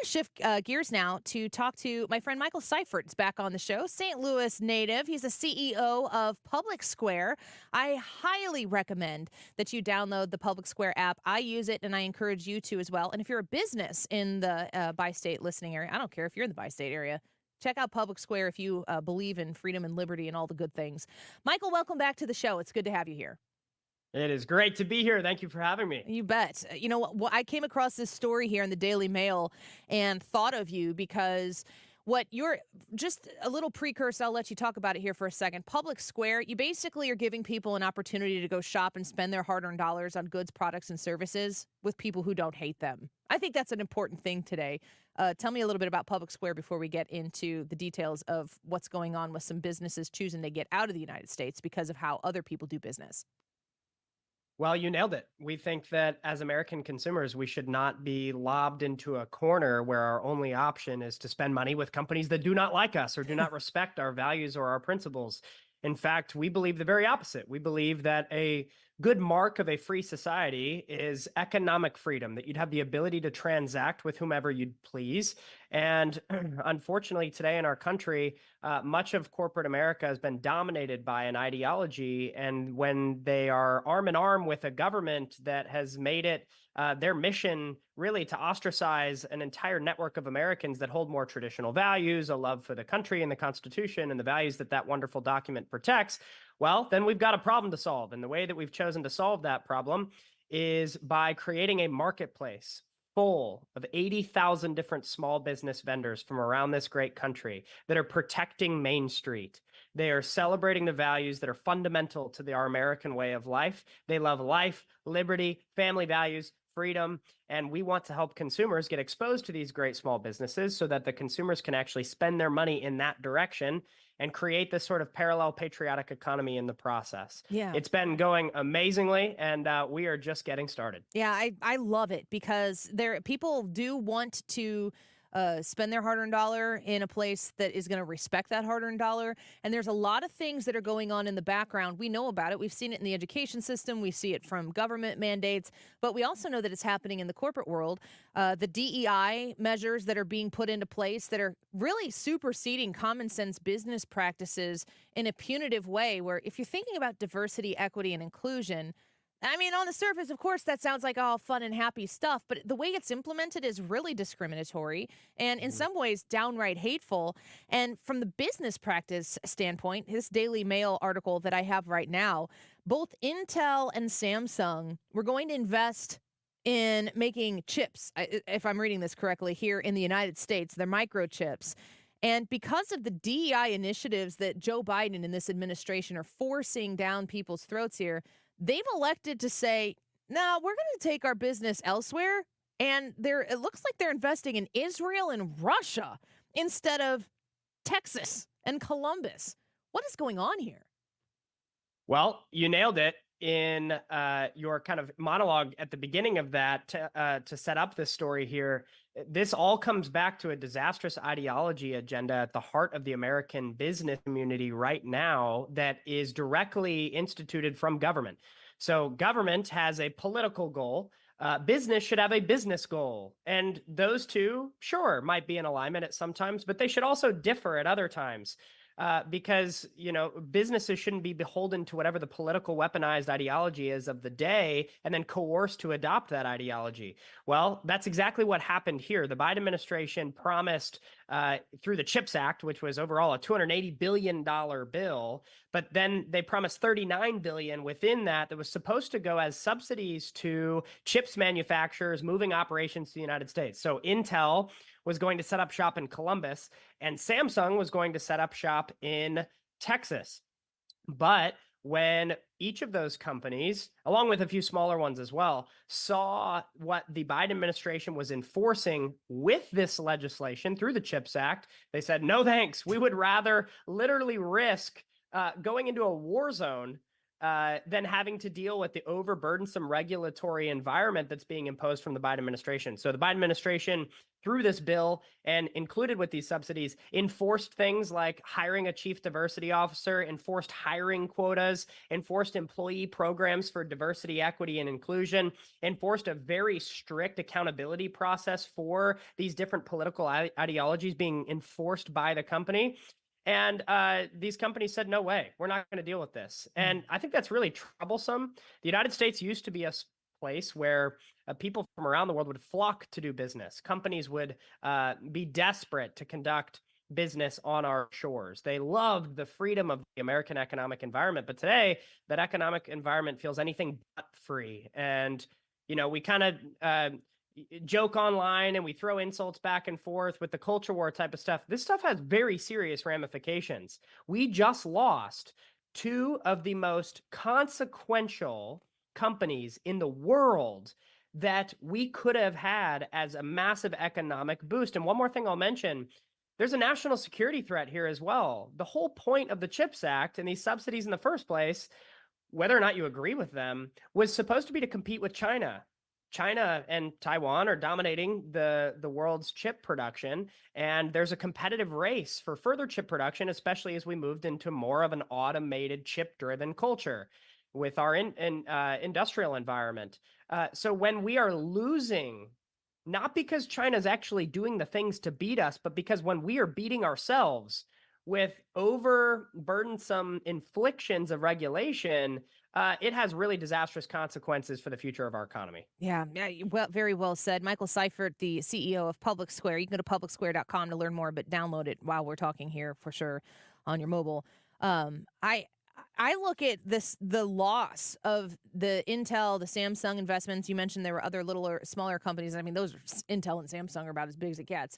to shift gears now to talk to my friend Michael Seifert. Is back on the show. St. Louis native. He's a CEO of PublicSquare. I highly recommend that you download the PublicSquare app. I use it, and I encourage you to as well. And if you're a business in the bi-state listening area, I don't care if you're in the bi-state area. Check out PublicSquare if you believe in freedom and liberty and all the good things. Michael, welcome back to the show. It's good to have you here. It is great to be here. Thank you for having me. You bet. You know what? I came across this story here in the Daily Mail and thought of you because what you're just a little precursor. I'll let you talk about it here for a second. PublicSquare, you basically are giving people an opportunity to go shop and spend their hard-earned dollars on goods, products, and services with people who don't hate them. I think that's an important thing today. Tell me a little bit about PublicSquare before we get into the details of what's going on with some businesses choosing to get out of the United States because of how other people do business. Well, you nailed it. We think that as American consumers, we should not be lobbed into a corner where our only option is to spend money with companies that do not like us or do not respect our values or our principles. In fact, we believe the very opposite. We believe that a good mark of a free society is economic freedom, that you'd have the ability to transact with whomever you'd please. And unfortunately, today in our country, much of corporate America has been dominated by an ideology. And when they are arm in arm with a government that has made it their mission really to ostracize an entire network of Americans that hold more traditional values, a love for the country and the Constitution and the values that that wonderful document protects, well, then we've got a problem to solve. And the way that we've chosen to solve that problem is by creating a marketplace full of 80,000 different small business vendors from around this great country that are protecting Main Street. They are celebrating the values that are fundamental to our American way of life. They love life, liberty, family values, freedom, and we want to help consumers get exposed to these great small businesses so that the consumers can actually spend their money in that direction and create this sort of parallel patriotic economy in the process. Yeah. It's been going amazingly, and we are just getting started. Yeah, I love it because people do want to spend their hard-earned dollar in a place that is going to respect that hard-earned dollar. And there's a lot of things that are going on in the background. We know about it. We've seen it in the education system. We see it from government mandates. But we also know that it's happening in the corporate world. The DEI measures that are being put into place that are really superseding common sense business practices in a punitive way, where if you're thinking about diversity, equity, and inclusion, I mean, on the surface, of course, that sounds like all fun and happy stuff, but the way it's implemented is really discriminatory and in some ways downright hateful. And from the business practice standpoint, this Daily Mail article that I have right now, both Intel and Samsung were going to invest in making chips, if I'm reading this correctly, here in the United States. They're microchips. And because of the DEI initiatives that Joe Biden and this administration are forcing down people's throats here, they've elected to say, no, we're going to take our business elsewhere. And it looks like they're investing in Israel and Russia instead of Texas and Columbus. What is going on here? Well, you nailed it in your kind of monologue at the beginning of that to set up this story here. This all comes back to a disastrous ideology agenda at the heart of the American business community right now that is directly instituted from government. So government has a political goal. Business should have a business goal. And those two, sure, might be in alignment at some times, but they should also differ at other times. Because, businesses shouldn't be beholden to whatever the political weaponized ideology is of the day and then coerced to adopt that ideology. Well, that's exactly what happened here. The Biden administration promised through the CHIPS Act, which was overall a $280 billion bill, but then they promised $39 billion within that was supposed to go as subsidies to chips manufacturers moving operations to the United States. So Intel was going to set up shop in Columbus, and Samsung was going to set up shop in Texas. But when each of those companies, along with a few smaller ones as well, saw what the Biden administration was enforcing with this legislation through the CHIPS Act, they said, no thanks. We would rather literally risk going into a war zone than having to deal with the overburdensome regulatory environment that's being imposed from the Biden administration. So the Biden administration, through this bill and included with these subsidies, enforced things like hiring a chief diversity officer, enforced hiring quotas, enforced employee programs for diversity, equity, and inclusion, enforced a very strict accountability process for these different political ideologies being enforced by the company. And these companies said, no way, we're not going to deal with this. And I think that's really troublesome. The United States used to be a place where people from around the world would flock to do business. Companies would be desperate to conduct business on our shores. They loved the freedom of the American economic environment. But today, that economic environment feels anything but free. And, we kind of joke online and we throw insults back and forth with the culture war type of stuff. This stuff has very serious ramifications. We just lost two of the most consequential companies in the world that we could have had as a massive economic boost. And one more thing I'll mention, there's a national security threat here as well. The whole point of the CHIPS Act and these subsidies in the first place, whether or not you agree with them, was supposed to be to compete with China. China and Taiwan are dominating the world's chip production, and there's a competitive race for further chip production, especially as we moved into more of an automated chip-driven culture with our industrial environment. So when we are losing, not because China's actually doing the things to beat us, but because when we are beating ourselves with overburdensome inflictions of regulation, it has really disastrous consequences for the future of our economy. Yeah, well, very well said. Michael Seifert, the CEO of PublicSquare. You can go to publicsquare.com to learn more, but download it while we're talking here for sure on your mobile. I look at the loss of the Intel, the Samsung investments. You mentioned there were other littler, smaller companies. I mean, those Intel and Samsung are about as big as it gets.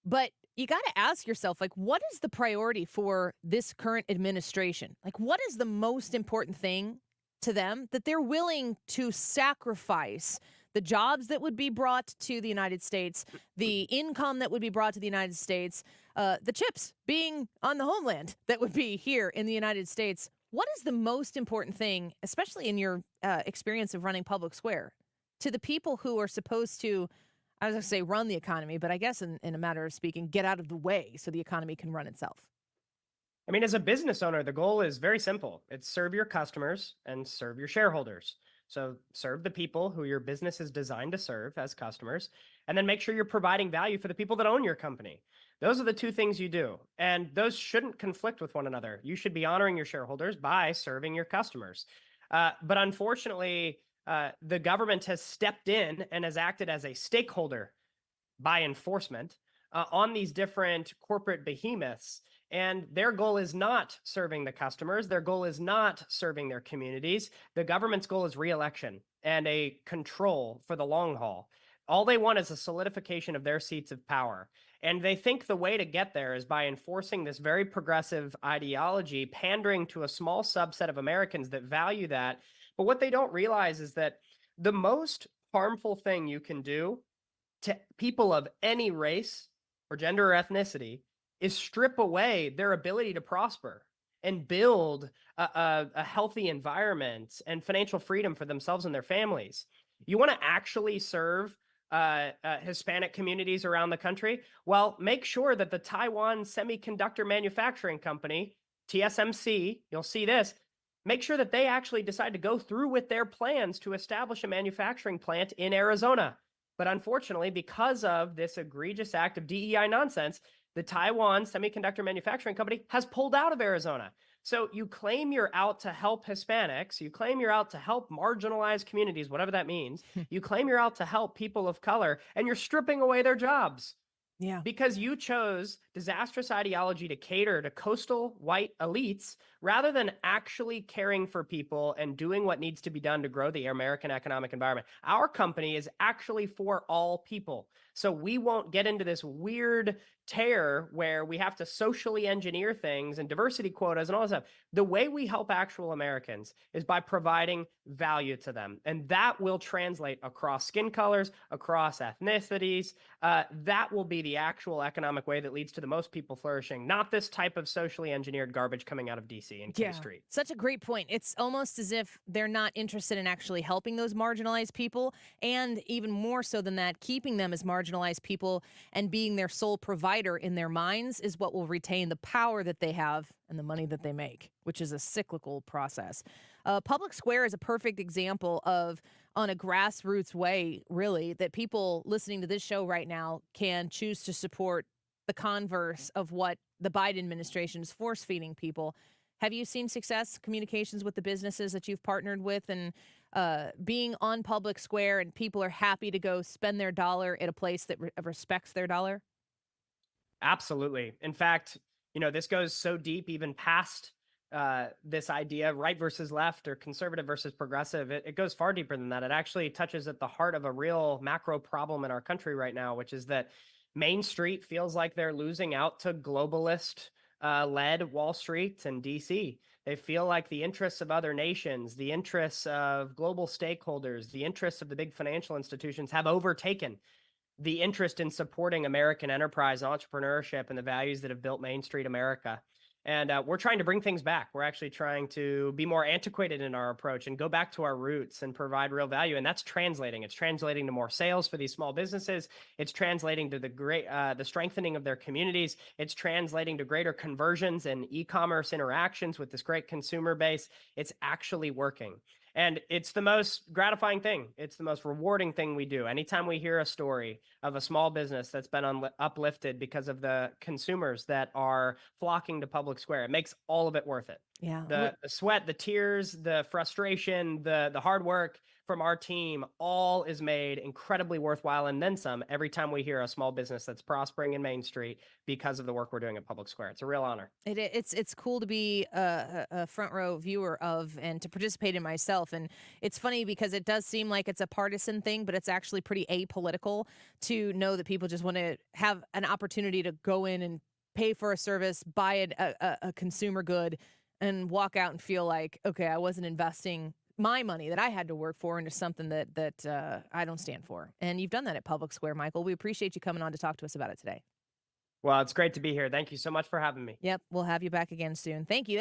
But you got to ask yourself, like, what is the priority for this current administration? Like, what is the most important thing to them that they're willing to sacrifice the jobs that would be brought to the United States, the income that would be brought to the United States, the chips being on the homeland that would be here in the United States? What is the most important thing, especially in your experience of running Public Square, to the people who are supposed to, I was going to say run the economy, but I guess in a matter of speaking, get out of the way so the economy can run itself? I mean, as a business owner, the goal is very simple. It's serve your customers and serve your shareholders. So serve the people who your business is designed to serve as customers, and then make sure you're providing value for the people that own your company. Those are the two things you do, and those shouldn't conflict with one another. You should be honoring your shareholders by serving your customers. But unfortunately, the government has stepped in and has acted as a stakeholder by enforcement on these different corporate behemoths. And their goal is not serving the customers. Their goal is not serving their communities. The government's goal is reelection and a control for the long haul. All they want is a solidification of their seats of power. And they think the way to get there is by enforcing this very progressive ideology, pandering to a small subset of Americans that value that. But what they don't realize is that the most harmful thing you can do to people of any race or gender or ethnicity is strip away their ability to prosper and build a healthy environment and financial freedom for themselves and their families. You want to actually serve Hispanic communities around the country? Well, make sure that the Taiwan Semiconductor Manufacturing Company, TSMC, you'll see this, make sure that they actually decide to go through with their plans to establish a manufacturing plant in Arizona. But unfortunately, because of this egregious act of DEI nonsense, the Taiwan Semiconductor Manufacturing Company has pulled out of Arizona. So you claim you're out to help Hispanics, you claim you're out to help marginalized communities, whatever that means. You claim you're out to help people of color, and you're stripping away their jobs. Yeah. Because you chose disastrous ideology to cater to coastal white elites rather than actually caring for people and doing what needs to be done to grow the American economic environment. Our company is actually for all people. So we won't get into this weird tear where we have to socially engineer things and diversity quotas and all this stuff. The way we help actual Americans is by providing value to them. And that will translate across skin colors, across ethnicities. That will be the actual economic way that leads to the most people flourishing, not this type of socially engineered garbage coming out of DC and K Yeah. Street. Such a great point. It's almost as if they're not interested in actually helping those marginalized people. And even more so than that, keeping them as marginalized people and being their sole provider in their minds is what will retain the power that they have and the money that they make, which is a cyclical process. Public Square is a perfect example of, on a grassroots way, really, that people listening to this show right now can choose to support the converse of what the Biden administration is force feeding people. Have you seen success communications with the businesses that you've partnered with and being on Public Square and people are happy to go spend their dollar at a place that respects their dollar? Absolutely. In fact, this goes so deep, even past this idea, right versus left or conservative versus progressive. It goes far deeper than that. It actually touches at the heart of a real macro problem in our country right now, which is that Main Street feels like they're losing out to globalist led Wall Street and DC. They feel like the interests of other nations, the interests of global stakeholders, the interests of the big financial institutions have overtaken the interest in supporting American enterprise, entrepreneurship, and the values that have built Main Street America. And we're trying to bring things back. We're actually trying to be more antiquated in our approach and go back to our roots and provide real value. And that's translating. It's translating to more sales for these small businesses. It's translating to the strengthening of their communities. It's translating to greater conversions and e-commerce interactions with this great consumer base. It's actually working. And it's the most gratifying thing. It's the most rewarding thing we do. Anytime we hear a story of a small business that's been uplifted because of the consumers that are flocking to Public Square, it makes all of it worth it. Yeah. The sweat, the tears, the frustration, the hard work from our team, all is made incredibly worthwhile and then some every time we hear a small business that's prospering in Main Street because of the work we're doing at Public Square. It's a real honor. It's cool to be a front row viewer of and to participate in myself. And it's funny because it does seem like it's a partisan thing, but it's actually pretty apolitical to know that people just want to have an opportunity to go in and pay for a service, buy a consumer good, and walk out and feel like, okay, I wasn't investing my money that I had to work for into something that I don't stand for. And you've done that at Public Square, Michael. We appreciate you coming on to talk to us about it today. Well, it's great to be here. Thank you so much for having me. Yep, we'll have you back again soon. Thank you.